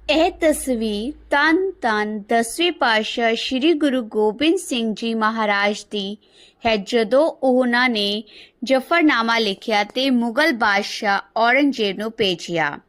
ਇਹ ਤਸਵੀਰ ਧੰਨ 10ਵੇਂ ਪਾਤਸ਼ਾਹ ਸ੍ਰੀ ਗੁਰੂ ਗੋਬਿੰਦ ਸਿੰਘ ਜੀ ਮਹਾਰਾਜ ਦੀ ਹੈ, ਜਦੋਂ ਉਹਨਾਂ ਨੇ ਜਫਰਨਾਮਾ ਲਿਖਿਆ ਤੇ ਮੁਗਲ ਬਾਦਸ਼ਾਹ ਔਰੰਗਜ਼ੇਬ ਨੂੰ ਭੇਜਿਆ।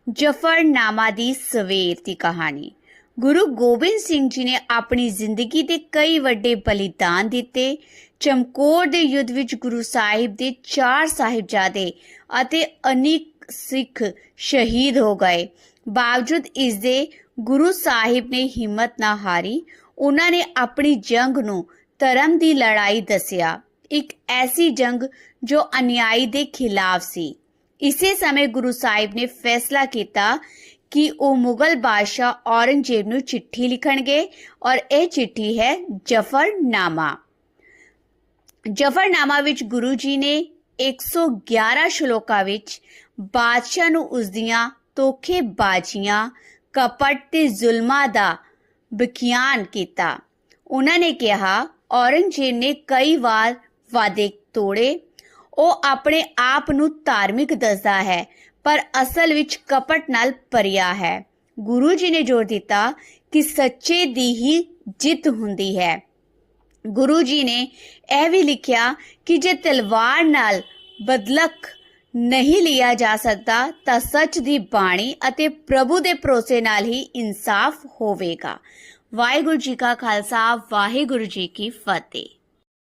ਜਫਰਨਾਮਾ ਦੀ ਸਵੇਰ ਦੀ ਕਹਾਣੀ। ਗੁਰੂ ਗੋਬਿੰਦ ਸਿੰਘ ਜੀ ਨੇ ਆਪਣੀ ਜ਼ਿੰਦਗੀ ਦੇ ਕਈ ਵੱਡੇ ਬਲੀਦਾਨ ਦਿੱਤੇ। ਚਮਕੌਰ ਦੇ ਯੁੱਧ ਵਿੱਚ ਗੁਰੂ ਸਾਹਿਬ ਦੇ 4 ਸਾਹਿਬਜ਼ਾਦੇ ਅਤੇ ਅਨੇਕ ਸਿੱਖ ਸ਼ਹੀਦ ਹੋ ਗਏ। ਬਾਵਜੂਦ ਇਸ ਦੇ ਗੁਰੂ ਸਾਹਿਬ ਨੇ ਹਿੰਮਤ ਨਾ ਹਾਰੀ। ਉਹਨਾਂ ਨੇ ਆਪਣੀ ਜੰਗ ਨੂੰ ਧਰਮ ਦੀ ਲੜਾਈ ਦੱਸਿਆ, ਇੱਕ ਐਸੀ ਜੰਗ ਜੋ ਅਨਿਆਈ ਦੇ ਖਿਲਾਫ ਸੀ। ਇਸੇ ਸਮੇਂ ਗੁਰੂ ਸਾਹਿਬ ਨੇ ਫੈਸਲਾ ਕੀਤਾ ਕਿ ਉਹ ਮੁਗਲ ਬਾਦਸ਼ਾਹ ਔਰੰਗਜ਼ੇਬ ਨੂੰ ਚਿੱਠੀ ਲਿਖਣਗੇ ਔਰ ਇਹ ਚਿੱਠੀ ਹੈ ਜਫਰਨਾਮਾ। ਜਫਰਨਾਮਾ ਵਿੱਚ ਗੁਰੂ ਜੀ ਨੇ 111 ਸ਼ਲੋਕਾਂ ਵਿੱਚ ਬਾਦਸ਼ਾਹ ਨੂੰ ਉਸਦੀਆਂ ਧੋਖੇਬਾਜ਼ੀਆਂ, ਕਪਟ ਤੇ ਜ਼ੁਲਮਾਂ ਦਾ ਬਿਆਨ ਕੀਤਾ। ਉਹਨਾਂ ਨੇ ਕਿਹਾ, ਔਰੰਗਜ਼ੇਬ ਨੇ ਕਈ ਵਾਰ ਵਾਅਦੇ ਤੋੜੇ। ਉਹ ਆਪਣੇ ਆਪ ਨੂੰ ਧਾਰਮਿਕ ਦੱਸਦਾ ਹੈ ਪਰ ਅਸਲ ਵਿੱਚ ਕਪਟ ਨਾਲ ਭਰਿਆ ਹੈ। ਗੁਰੂ ਜੀ ਨੇ ਜ਼ੋਰ ਦਿੱਤਾ ਕਿ ਸੱਚੇ ਦੀ ਹੀ ਜਿੱਤ ਹੁੰਦੀ ਹੈ। ਗੁਰੂ ਜੀ ਨੇ ਇਹ ਵੀ ਲਿਖਿਆ ਕਿ ਜੇ ਤਲਵਾਰ ਨਾਲ ਬਦਲਖ ਨਹੀਂ ਲਿਆ ਜਾ ਸਕਦਾ ਤਾਂ ਸੱਚ ਦੀ ਬਾਣੀ ਅਤੇ ਪ੍ਰਭੂ ਦੇ ਭਰੋਸੇ ਨਾਲ ਹੀ ਇਨਸਾਫ ਹੋਵੇਗਾ। ਵਾਹਿਗੁਰੂ ਜੀ ਕਾ ਖਾਲਸਾ, ਵਾਹਿਗੁਰੂ ਜੀ ਕੀ ਫਤਿਹ।